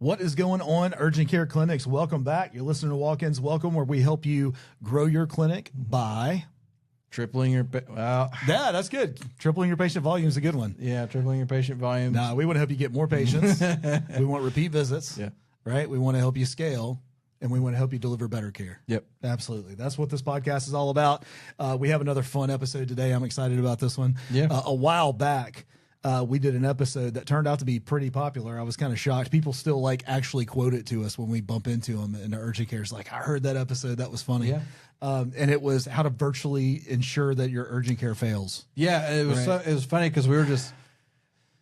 What is going on, urgent care clinics? Welcome back. You're listening to Walk-Ins Welcome, where we help you grow your clinic by tripling your yeah, that's good. Tripling your patient volume is a good one. Yeah, tripling your patient volume. Nah, we want to help you get more patients. We want repeat visits. Yeah, right. We want to help you scale, and we want to help you deliver better care. Yep, absolutely. That's what this podcast is all about. We have another fun episode today. I'm excited about this one. Yeah, a while back. We did an episode that turned out to be pretty popular. I was kind of shocked. People still like actually quote it to us when we bump into them in the urgent care. It's like, I heard that episode. That was funny. Yeah. And it was how to virtually ensure that your urgent care fails. Yeah. It was, right? It was funny because we were just,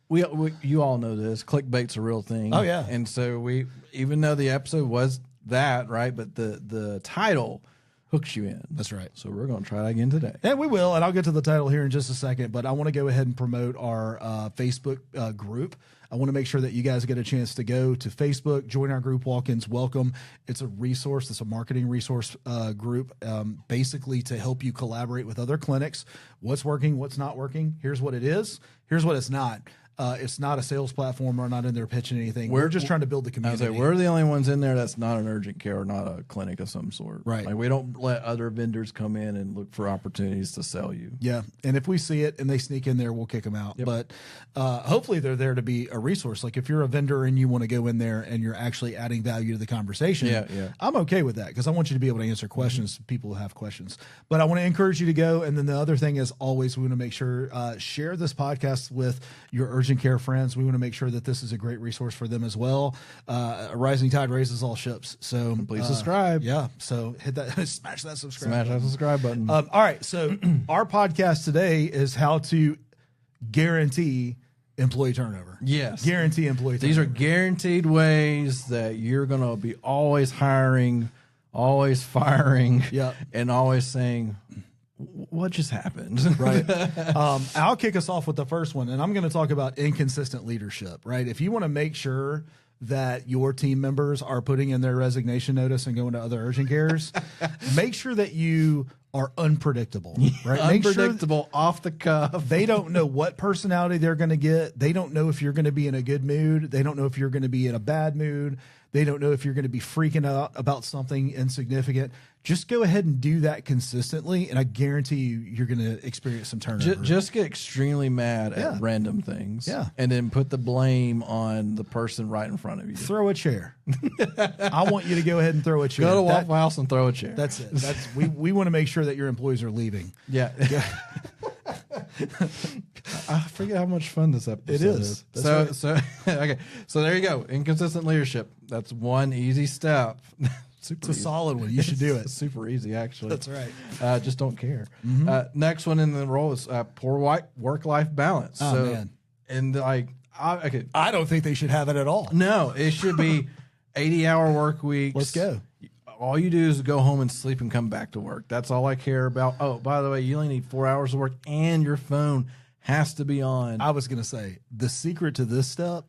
we you all know this, clickbait's a real thing. Oh yeah. And so we, even though the episode was that, right, but the title hooks you in. That's right. So we're going to try that again today. And we will, and I'll get to the title here in just a second, but I want to go ahead and promote our Facebook group. I want to make sure that you guys get a chance to go to Facebook, join our group, Walk-Ins Welcome. It's a resource. It's a marketing resource group, basically to help you collaborate with other clinics. What's working, what's not working. Here's what it is. Here's what it's not. It's not a sales platform. We're not in there pitching anything. We're just trying to build the community. We're the only ones in there that's not an urgent care or not a clinic of some sort. Right. Like we don't let other vendors come in and look for opportunities to sell you. Yeah. And if we see it and they sneak in there, we'll kick them out. Yep. But hopefully they're there to be a resource. Like if you're a vendor and you want to go in there and you're actually adding value to the conversation, I'm okay with that because I want you to be able to answer questions to people who have questions. But I want to encourage you to go. And then the other thing is always we want to make sure, share this podcast with your urgent care friends. We want to make sure that this is a great resource for them as well. A rising tide raises all ships. So please subscribe. Yeah. So hit that, smash that subscribe. Smash that subscribe button. All right. So our podcast today is how to guarantee employee turnover. Yes. Guarantee employee turnover. These are guaranteed ways that you're going to be always hiring, always firing, and always saying, what just happened? Right. I'll kick us off with the first one, and I'm going to talk about inconsistent leadership, right? If you want to make sure that your team members are putting in their resignation notice and going to other urgent cares, make sure that you are unpredictable, right? Unpredictable, off the cuff. They don't know what personality they're going to get. They don't know if you're going to be in a good mood. They don't know if you're going to be in a bad mood. They don't know if you're going to be freaking out about something insignificant. Just go ahead and do that consistently, and I guarantee you're going to experience some turnover. Just get extremely mad at random things, and then put the blame on the person right in front of you. Throw a chair. I want you to go ahead and throw a chair. Go to Waffle House and throw a chair. That's it. We want to make sure that your employees are leaving. Yeah. I forget how much fun this episode is. So okay. So there you go. Inconsistent leadership. That's one easy step. It's a solid one. You should do it. It's super easy, actually. That's right. Just don't care. Next one in the role is poor work-life balance. Oh, man. And like, I don't think they should have it at all. No, it should be 80-hour work weeks. Let's go. All you do is go home and sleep and come back to work. That's all I care about. Oh, by the way, you only need 4 hours of work, and your phone has to be on. I was going to say, the secret to this step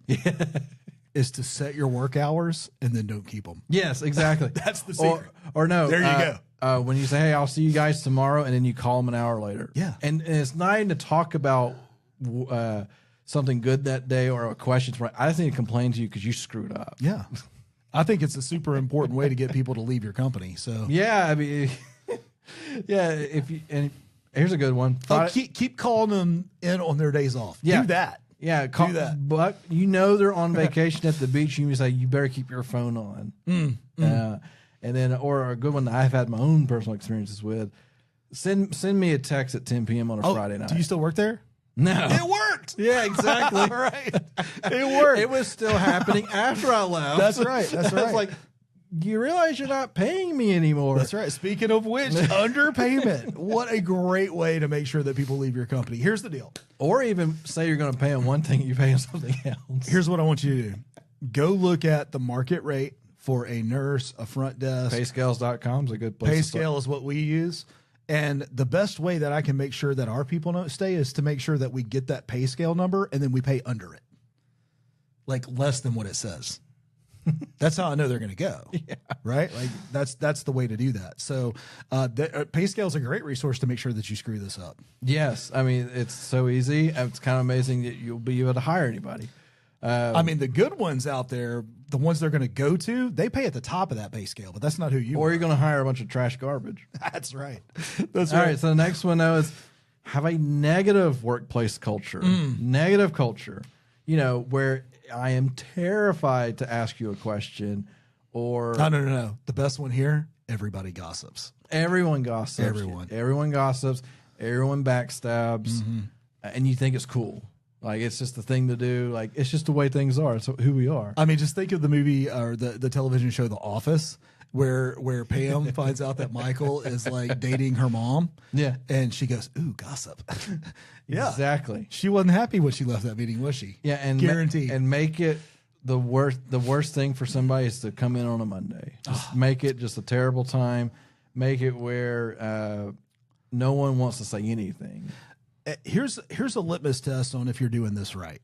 is to set your work hours and then don't keep them. Yes, exactly. That's the secret. Or no. There you go. When you say, hey, I'll see you guys tomorrow, and then you call them an hour later. Yeah. And it's not even to talk about something good that day or a question. I just need to complain to you because you screwed up. Yeah. I think it's a super important way to get people to leave your company. So yeah, I mean, if you, and here's a good one. Keep calling them in on their days off. Yeah. Do that. Yeah, do that. But they're on vacation at the beach. You say you better keep your phone on. And then, or a good one that I've had my own personal experiences with. Send me a text at 10 p.m. on a Friday night. Do you still work there? No. It worked. Yeah, exactly. Right. It worked. It was still happening after I left. That's right. That's right. I was like, you realize you're not paying me anymore. That's right. Speaking of which, underpayment. What a great way to make sure that people leave your company. Here's the deal. Or even say you're going to pay them one thing, you pay them something else. Here's what I want you to do. Go look at the market rate for a nurse, a front desk. Payscales.com is a good place. Payscale is what we use. And the best way that I can make sure that our people don't stay is to make sure that we get that pay scale number and then we pay under it. Like less than what it says. That's how I know they're going to go. Yeah. Right? Like that's the way to do that. So pay scale is a great resource to make sure that you screw this up. Yes. I mean, it's so easy. It's kind of amazing that you'll be able to hire anybody. I mean, the good ones out there, the ones they're going to go to, they pay at the top of that pay scale, but that's not who you Or are. you're going to hire a bunch of trash garbage. That's right. That's All right. right. So the next one though is have a negative workplace culture. Negative culture. You know, where I am terrified to ask you a question or No. The best one here, everybody gossips. everyone gossips. Everyone gossips. Everyone backstabs. And you think it's cool. Like, it's just the thing to do. Like, it's just the way things are. It's who we are. I mean, just think of the movie or the television show The Office, where Pam finds out that Michael is like dating her mom. Yeah. And she goes, ooh, gossip. Yeah. Exactly. She wasn't happy when she left that meeting, was she? Yeah, and guaranteed. And make it the worst thing for somebody is to come in on a Monday. Just make it just a terrible time. Make it where no one wants to say anything. Here's a litmus test on if you're doing this right.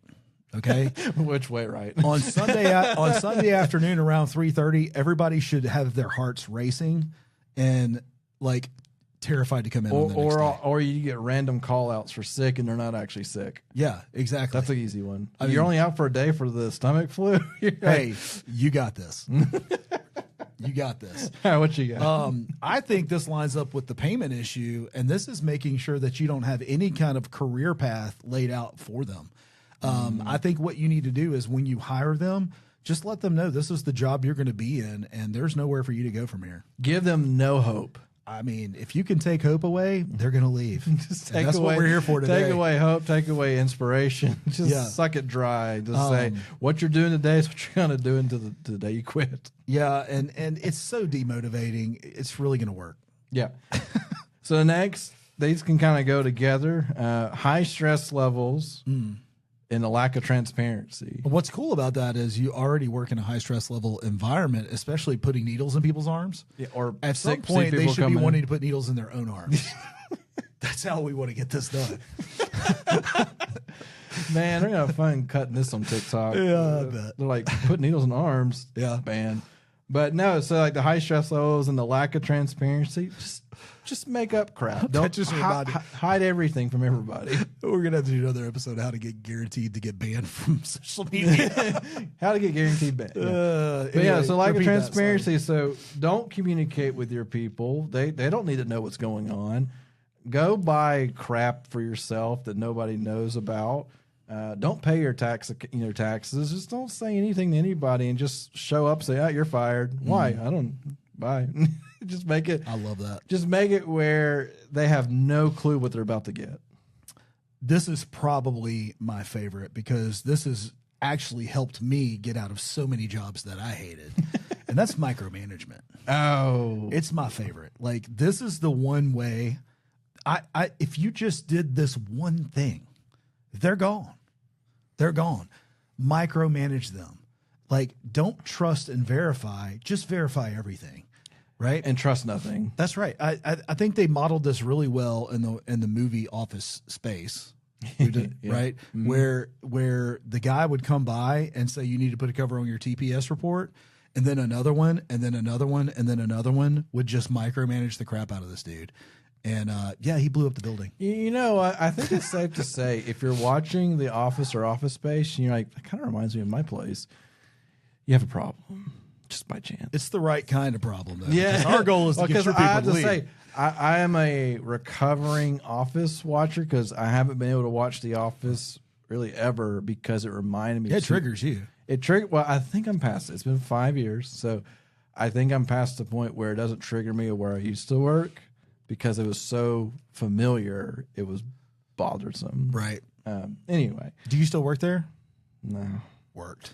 Okay. Which way, right? on Sunday afternoon around 3:30, everybody should have their hearts racing and like terrified to come in on the next day. Or you get random call outs for sick and they're not actually sick. Yeah, exactly. That's an easy one. I mean, you're only out for a day for the stomach flu. Hey, you got this. You got this. What you got? I think this lines up with the payment issue, and this is making sure that you don't have any kind of career path laid out for them. I think what you need to do is when you hire them, just let them know this is the job you're going to be in, and there's nowhere for you to go from here. Give them no hope. I mean, if you can take hope away, they're going to leave. Just And that's what we're here for today. Take away hope, take away inspiration. Just suck it dry. Just say what you're doing today is what you're going to do until the day you quit. Yeah, and it's so demotivating. It's really going to work. Yeah. So next, these can kind of go together. High stress levels and the lack of transparency. What's cool about that is you already work in a high stress level environment, especially putting needles in people's arms. Yeah, or at some point, they should be wanting to put needles in their own arms. That's how we want to get this done. Man, they're gonna have fun cutting this on TikTok. Yeah, I bet. They're like put needles in arms. Yeah, man. But no, so like the high stress levels and the lack of transparency, just make up crap. Don't just hide everything from everybody. We're gonna have to do another episode of how to get guaranteed to get banned from social media. How to get guaranteed banned. Yeah. Anyway, so lack of transparency. So don't communicate with your people. They don't need to know what's going on. Go buy crap for yourself that nobody knows about. Don't pay your taxes. Just don't say anything to anybody and just show up. Say, "Oh, you're fired." Why? I don't. Bye. Just make it. I love that. Just make it where they have no clue what they're about to get. This is probably my favorite because this has actually helped me get out of so many jobs that I hated, and that's micromanagement. Oh, it's my favorite. Like, this is the one way. If you just did this one thing, they're gone. They're gone. Micromanage them. Like, don't trust and verify. Just verify everything, right? And trust nothing. That's right. I think they modeled this really well in the movie Office Space, yeah. Right? Mm-hmm. Where the guy would come by and say you need to put a cover on your TPS report, and then another one, and then another one, and then another one would just micromanage the crap out of this dude. And he blew up the building. You know, I think it's safe to say if you're watching The Office or Office Space, and you're like, that kind of reminds me of my place, you have a problem, just by chance. It's the right kind of problem, though. Yeah, our goal is to get your people to leave. Say, I am a recovering Office watcher because I haven't been able to watch The Office really ever because it reminded me. It triggers you. Well, I think I'm past it. It's been 5 years, so I think I'm past the point where it doesn't trigger me where I used to work. Because it was so familiar, it was bothersome. Right. Anyway. Do you still work there? No. Worked.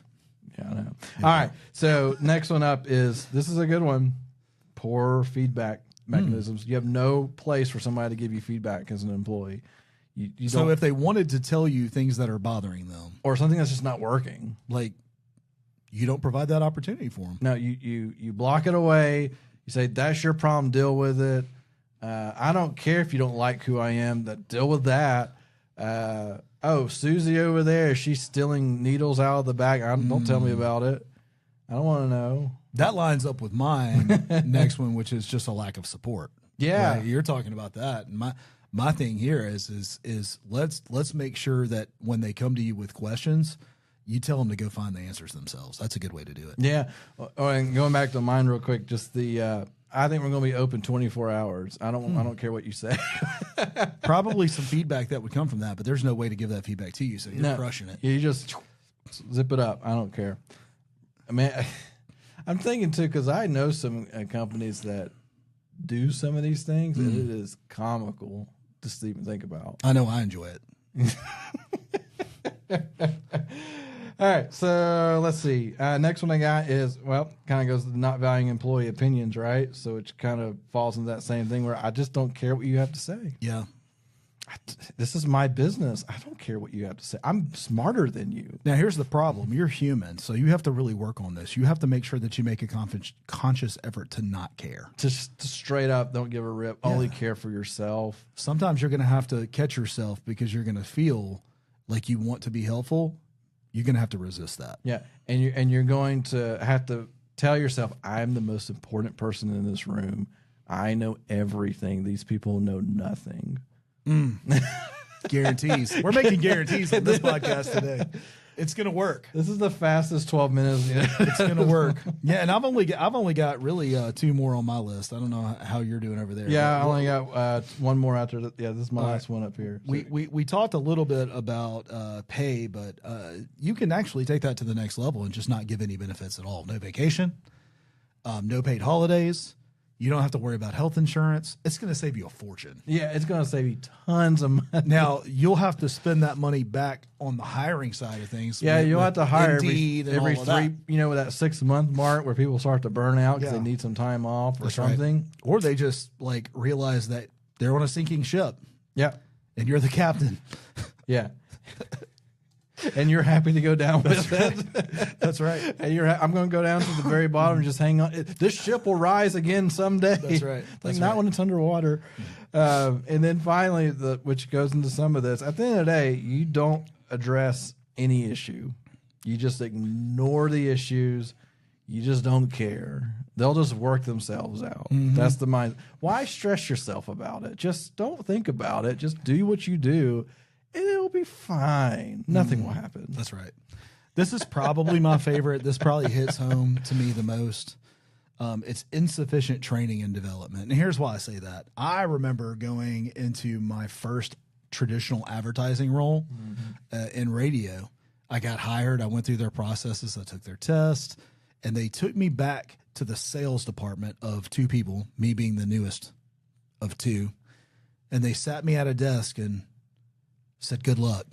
Yeah, I know. Yeah. All right. So next one up is, this is a good one. Poor feedback mechanisms. You have no place for somebody to give you feedback as an employee. You so if they wanted to tell you things that are bothering them. Or something that's just not working. Like, you don't provide that opportunity for them. No, you block it away. You say, that's your problem, deal with it. I don't care if you don't like who I am. Deal with that. Susie over there, she's stealing needles out of the bag. Don't tell me about it. I don't want to know. That lines up with mine. Next one, which is just a lack of support. Yeah, right? You're talking about that. And my thing here is let's make sure that when they come to you with questions, you tell them to go find the answers themselves. That's a good way to do it. Yeah. Oh, and going back to mine real quick, just the I think we're going to be open 24 hours. I don't care what you say. Probably some feedback that would come from that, but there's no way to give that feedback to you, so you're crushing it. You just zip it up. I don't care. I mean, I'm thinking too, because I know some companies that do some of these things, and it is comical just to even think about. I know I enjoy it. All right, so let's see. Next one I got is, well, kind of goes to not valuing employee opinions, right? So it kind of falls into that same thing where I just don't care what you have to say. Yeah. This is my business. I don't care what you have to say. I'm smarter than you. Now, here's the problem. You're human, so you have to really work on this. You have to make sure that you make a conscious effort to not care. Just straight up, don't give a rip. Yeah. Only care for yourself. Sometimes you're going to have to catch yourself because you're going to feel like you want to be helpful. You're going to have to resist that. Yeah, and you're going to have to tell yourself, I'm the most important person in this room. I know everything. These people know nothing. Guarantees. We're making guarantees on this podcast today. It's going to work. This is the fastest 12 minutes. It's going to work. Yeah, and I've only got really 2 more on my list. I don't know how you're doing over there. Yeah, I only got 1 more after that. Yeah, this is my last one up here. So. We talked a little bit about pay, but you can actually take that to the next level and just not give any benefits at all. No vacation, no paid holidays. You don't have to worry about health insurance. It's going to save you a fortune. Yeah, it's going to save you tons of money. Now, you'll have to spend that money back on the hiring side of things. Yeah, you'll have to hire every 3, that 6-month mark where people start to burn out because they need some time off or something. Right. Or they just realize that they're on a sinking ship. Yeah. And you're the captain. Yeah. And you're happy to go down with it. That's right. And I'm going to go down to the very bottom and just hang on. This ship will rise again someday. That's right. That's not when it's underwater. And then finally, which goes into some of this, at the end of the day, you don't address any issue. You just ignore the issues. You just don't care. They'll just work themselves out. Mm-hmm. That's the mind. Why stress yourself about it? Just don't think about it. Just do what you do. And it'll be fine. Nothing will happen. That's right. This is probably my favorite. This probably hits home to me the most. It's insufficient training and development. And here's why I say that. I remember going into my first traditional advertising role in radio. I got hired. I went through their processes. I took their test. And they took me back to the sales department of 2 people, me being the newest of 2. And they sat me at a desk and said, good luck.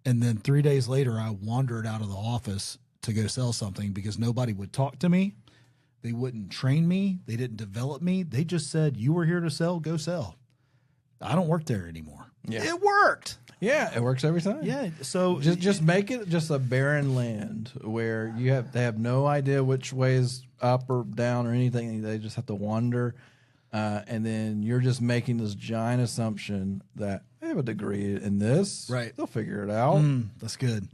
And then 3 days later, I wandered out of the office to go sell something because nobody would talk to me. They wouldn't train me. They didn't develop me. They just said, you were here to sell, go sell. I don't work there anymore. Yeah. It worked. Yeah, it works every time. Yeah. So just make it just a barren land where they have no idea which way is up or down or anything. They just have to wander. And then you're just making this giant assumption that they have a degree in this. Right. They'll figure it out. That's good.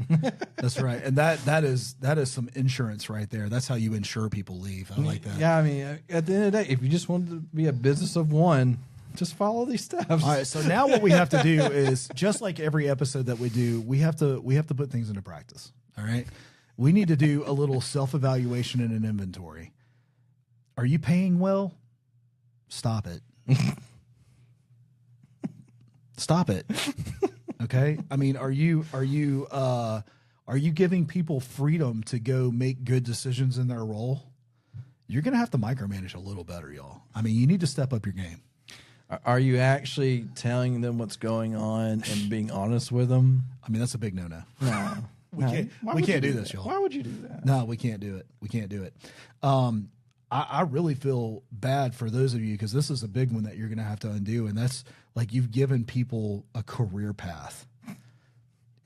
That's right. And that is some insurance right there. That's how you insure people leave. I like that. Yeah, I mean, at the end of the day, if you just want to be a business of one, just follow these steps. All right. So now what we have to do is, just like every episode that we do, we have to put things into practice. All right. We need to do a little self-evaluation and an inventory. Are you paying well? Stop it. Stop it. Okay? I mean, are you giving people freedom to go make good decisions in their role? You're going to have to micromanage a little better, y'all. I mean, you need to step up your game. Are you actually telling them what's going on and being honest with them? I mean, that's a big no-no. No. We can't do this, y'all. Why would you do that? No, we can't do it. We can't do it. I really feel bad for those of you because this is a big one that you're going to have to undo, and that's like you've given people a career path.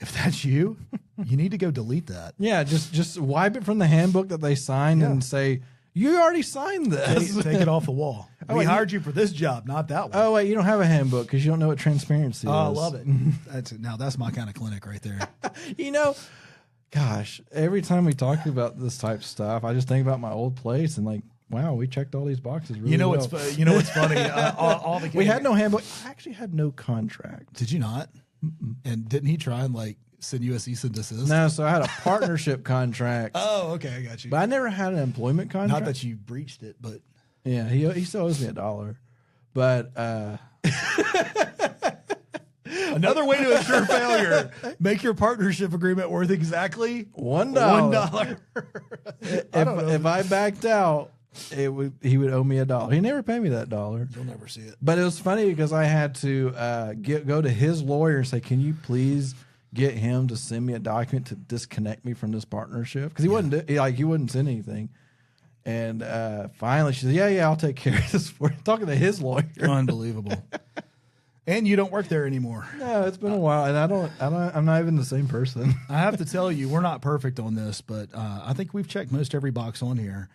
If that's you, you need to go delete that. Yeah, just wipe it from the handbook that they signed and say, you already signed this. Take it off the wall. We hired you for this job, not that one. Oh, wait, you don't have a handbook because you don't know what transparency is. Oh, I love it. That's my kind of clinic right there. Gosh, every time we talk about this type of stuff, I just think about my old place and like, wow, we checked all these boxes really well. What's funny? We had no handbook. I actually had no contract. Did you not? Mm-mm. And didn't he try and send you a cease and desist? No, so I had a partnership contract. Oh, okay, I got you. But I never had an employment contract. Not that you breached it, but yeah, he still owes me $1. But another way to ensure failure: make your partnership agreement worth exactly $1. $1. If I backed out, he would owe me $1. He never paid me that $1. You'll never see it. But it was funny because I had to go to his lawyer and say, "Can you please get him to send me a document to disconnect me from this partnership?" Because he wouldn't send anything. And finally, she said, "Yeah, I'll take care of this for you." Talking to his lawyer, Unbelievable. And you don't work there anymore. No, it's been a while, and I'm not even the same person. I have to tell you, we're not perfect on this, but I think we've checked most every box on here.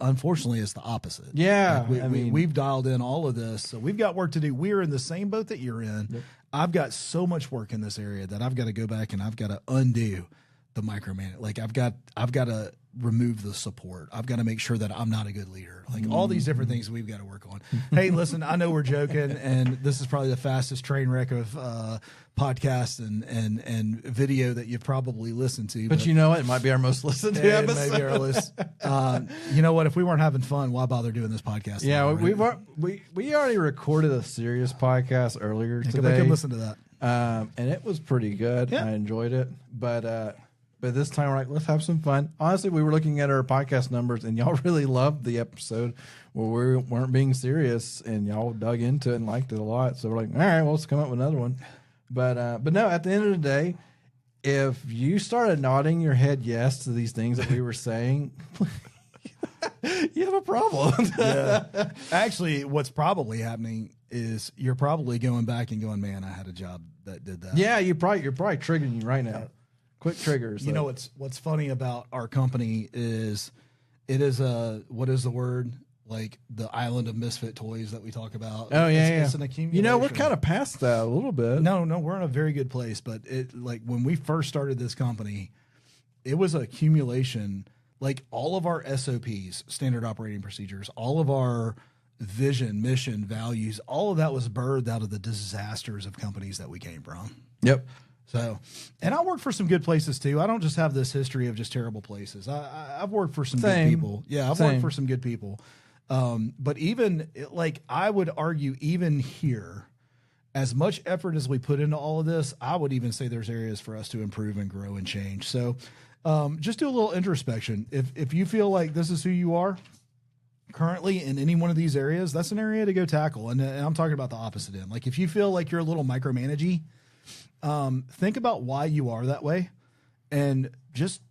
Unfortunately, it's the opposite. Yeah, we've dialed in all of this, so we've got work to do. We're in the same boat that you're in. Yep. I've got so much work in this area that I've got to go back and I've got to undo the micromanage. Like I've got to remove the support. I've got to make sure that I'm not a good leader. Like all these different things we've got to work on. Hey, listen, I know we're joking, and this is probably the fastest train wreck of podcast and video that you've probably listened to. But you know what? It might be our most listened to episode. Maybe our list. You know what? If we weren't having fun, why bother doing this podcast? Yeah, right? we already recorded a serious podcast earlier today. Go back and listen to that. And it was pretty good. Yeah. I enjoyed it. But this time we're like, let's have some fun. Honestly, we were looking at our podcast numbers, and y'all really loved the episode where we weren't being serious, and y'all dug into it and liked it a lot. So we're like, all right, well, let's come up with another one. But no, at the end of the day, if you started nodding your head yes to these things that we were saying, you have a problem. Yeah. Actually, what's probably happening is you're probably going back and going, man, I had a job that did that. Yeah, you're probably triggering you right now. Quick triggers. You know what's funny about our company is it is what is the word? Like the island of misfit toys that we talk about. Oh yeah, it's an accumulation. You know, we're kind of past that a little bit. No, we're in a very good place. But it like when we first started this company, it was an accumulation. Like all of our SOPs, standard operating procedures, all of our vision, mission, values, all of that was birthed out of the disasters of companies that we came from. Yep. So, and I work for some good places too. I don't just have this history of just terrible places. I've worked for some good people. Yeah, I've worked for some good people. But even like I would argue, even here, as much effort as we put into all of this, I would even say there's areas for us to improve and grow and change. So, just do a little introspection. If you feel like this is who you are currently in any one of these areas, that's an area to go tackle. And I'm talking about the opposite end. Like if you feel like you're a little micromanagey, think about why you are that way and just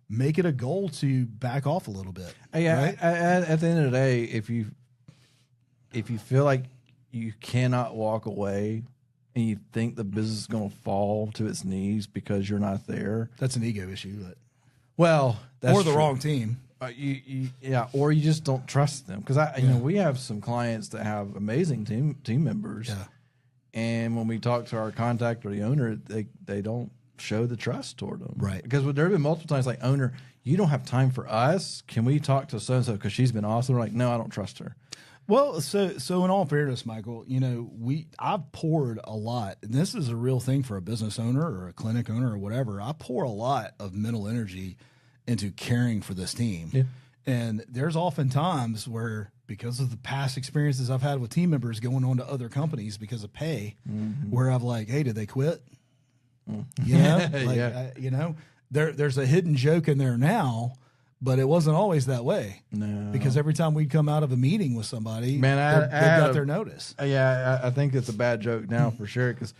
make it a goal to back off a little bit. Yeah. Right? At the end of the day, if you feel like you cannot walk away and you think the business is going to fall to its knees because you're not there, that's an ego issue. That's or the true. wrong team. Or you just don't trust them. Because we have some clients that have amazing team members. Yeah. And when we talk to our contact or the owner, they don't show the trust toward them. Right. Because there have been multiple times like, owner, you don't have time for us. Can we talk to so-and-so because she's been awesome? We're like, no, I don't trust her. Well, so in all fairness, Michael, I've poured a lot, and this is a real thing for a business owner or a clinic owner or whatever. I pour a lot of mental energy into caring for this team. Yeah. And there's often times where, because of the past experiences I've had with team members going on to other companies because of pay, where I've like, hey, did they quit? There's a hidden joke in there now, but it wasn't always that way. No, because every time we'd come out of a meeting with somebody, they got their notice. Yeah, I think it's a bad joke now for sure. Because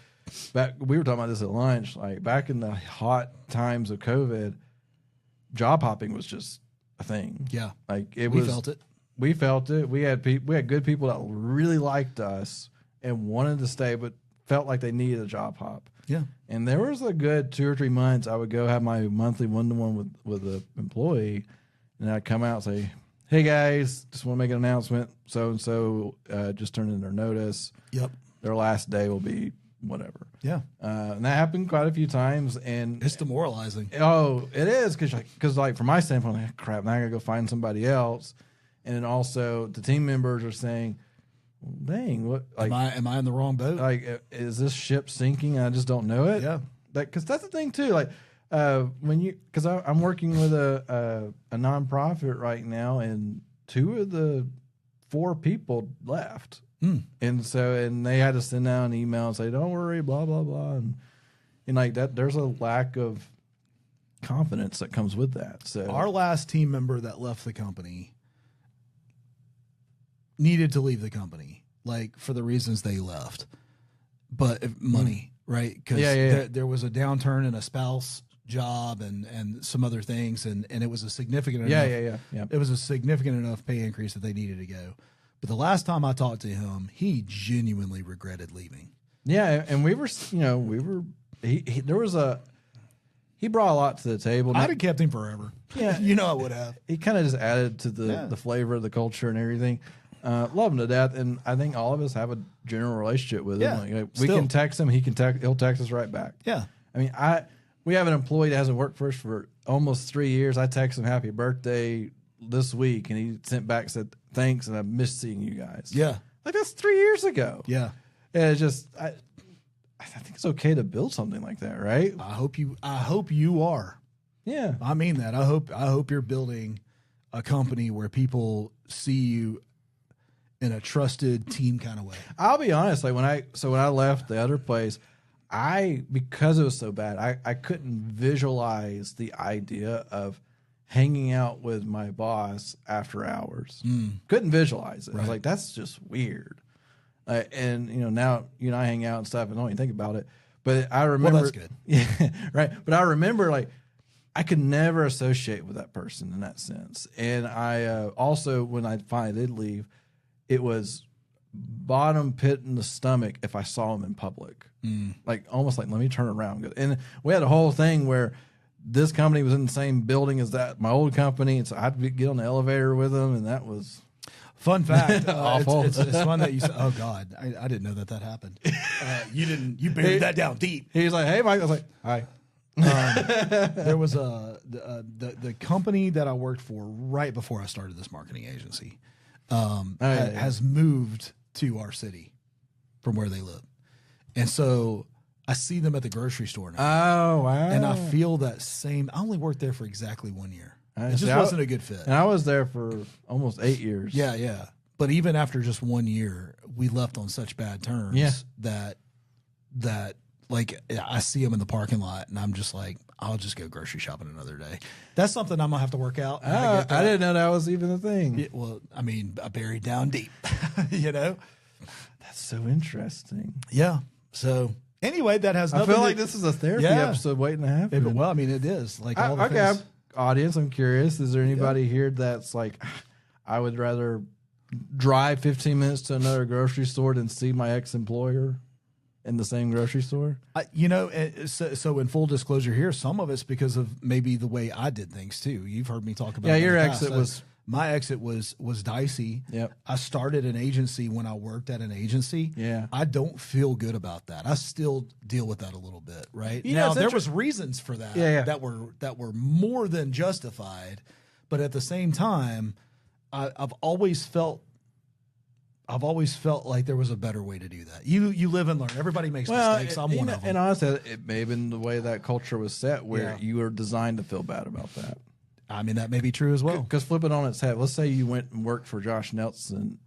we were talking about this at lunch. Like back in the hot times of COVID, job hopping was just a thing. Yeah, like we felt it. We felt it. We had good people that really liked us and wanted to stay, but felt like they needed a job hop. Yeah. And there was a good 2 or 3 months I would go have my monthly one-to-one with an employee, and I'd come out and say, hey, guys, just want to make an announcement. So-and-so just turned in their notice. Yep. Their last day will be whatever. Yeah. And that happened quite a few times. And it's demoralizing. Oh, it is. Because from my standpoint, like, crap, now I got to go find somebody else. And then also the team members are saying, dang, what? Like, am I in the wrong boat? Like, is this ship sinking? I just don't know it. Yeah. that, because that's the thing too. Like because I'm working with a nonprofit right now, and 2 of the 4 people left, and they had to send out an email and say, "Don't worry, blah blah blah," and like that. There's a lack of confidence that comes with that. So our last team member that left the company needed to leave the company, like for the reasons they left, but money, right? Because there was a downturn in a spouse job and some other things, and it was a significant enough, it was a significant enough pay increase that they needed to go. But the last time I talked to him, he genuinely regretted leaving. Yeah, and he brought a lot to the table. I'd have kept him forever. Yeah, I would have. He kind of just added to the flavor of the culture and everything. Love him to death, and I think all of us have a general relationship with him. Like, we can text him, he'll text us right back. Yeah, I mean, we have an employee that hasn't worked for us for almost 3 years. I texted him happy birthday this week, and he sent back, said thanks, and I missed seeing you guys. Yeah, like that's 3 years ago. Yeah, and it's just I think it's okay to build something like that, right? I hope you are. Yeah, I mean that. I hope you're building a company where people see you in a trusted team kind of way. I'll be honest. Like when I left the other place, because it was so bad, I couldn't visualize the idea of hanging out with my boss after hours. Couldn't visualize it. Right. I was like, that's just weird. And now you and I hang out and stuff, and don't even think about it. But I remember, well, that's good. Yeah, right. But I remember, like, I could never associate with that person in that sense. And I also, when I finally did leave, it was bottom pit in the stomach if I saw him in public. Like almost like, let me turn around. And we had a whole thing where this company was in the same building as my old company, and so I'd get on the elevator with them, and that was fun fact. Awful. It's fun that you said, oh God, I didn't know that happened. You buried that down deep. He was like, hey Mike. I was like, hi. There was the company that I worked for right before I started this marketing agency has moved to our city from where they live. And so I see them at the grocery store now. Oh, wow. And I feel that same. I only worked there for exactly 1 year. It just wasn't a good fit. And I was there for almost 8 years. Yeah. But even after just 1 year, we left on such bad terms that like I see them in the parking lot and I'm just like, I'll just go grocery shopping another day. That's something I'm gonna have to work out. I didn't know that was even a thing. Well, I mean, I buried down deep, That's so interesting. Yeah. So anyway, that has nothing. I feel like this is a therapy episode waiting to happen. Well, I mean, it is like all the things. Audience, I'm curious. Is there anybody here that's like, I would rather drive 15 minutes to another grocery store than see my ex-employer in the same grocery store? So in full disclosure here, some of it's because of maybe the way I did things too. You've heard me talk about your exit was... My exit was dicey. Yep. I started an agency when I worked at an agency. Yeah. I don't feel good about that. I still deal with that a little bit, right? Now there was reasons for that that were more than justified, but at the same time, I've always felt like there was a better way to do that. You live and learn. Everybody makes mistakes. I'm one of them. And honestly, it may have been the way that culture was set where you were designed to feel bad about that. I mean, that may be true as well. Because flip it on its head. Let's say you went and worked for Josh Nelson.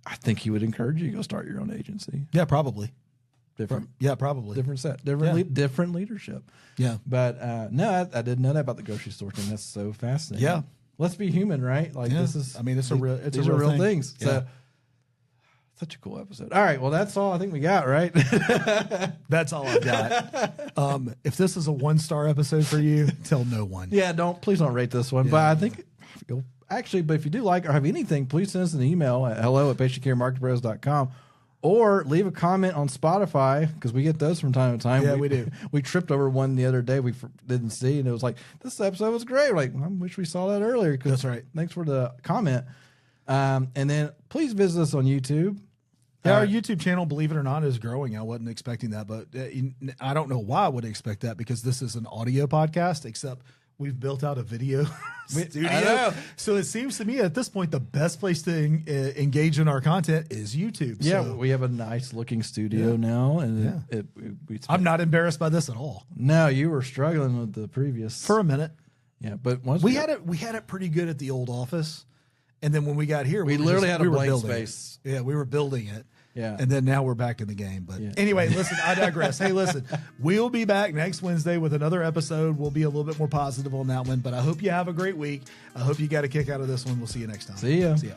I think he would encourage you to go start your own agency. Yeah, probably. Probably. Different set. Different leadership. Yeah. But no, I didn't know that about the grocery store thing. That's so fascinating. Yeah. Let's be human, right? Like this is. I mean, these are real things. Yeah. So, such a cool episode. All right, well, that's all I think we got, right? That's all I've got. If this is a 1-star episode for you, tell no one. Yeah, please don't rate this one. Yeah. But I think but if you do like or have anything, please send us an email at hello@patientcaremarketpros.com or leave a comment on Spotify because we get those from time to time. Yeah, we do. We tripped over one the other day we didn't see, and it was like, this episode was great. We're like, I wish we saw that earlier. That's right. Thanks for the comment. And then please visit us on YouTube. Yeah, our YouTube channel, believe it or not, is growing. I wasn't expecting that, but I don't know why I would expect that because this is an audio podcast, except we've built out a video studio. I know. So it seems to me at this point, the best place to engage in our content is YouTube. Yeah, So we have a nice looking studio now, and I'm not embarrassed by this at all. No, you were struggling with the previous For a minute. Yeah, but once We had it pretty good at the old office. And then when we got here, we literally had a were blank building space. it. Yeah, we were building it. Yeah. And then now we're back in the game. But Yeah. anyway, listen, I digress. Hey, listen, we'll be back next Wednesday with another episode. We'll be a little bit more positive on that one. But I hope you have a great week. I hope you got a kick out of this one. We'll see you next time. See ya. See ya.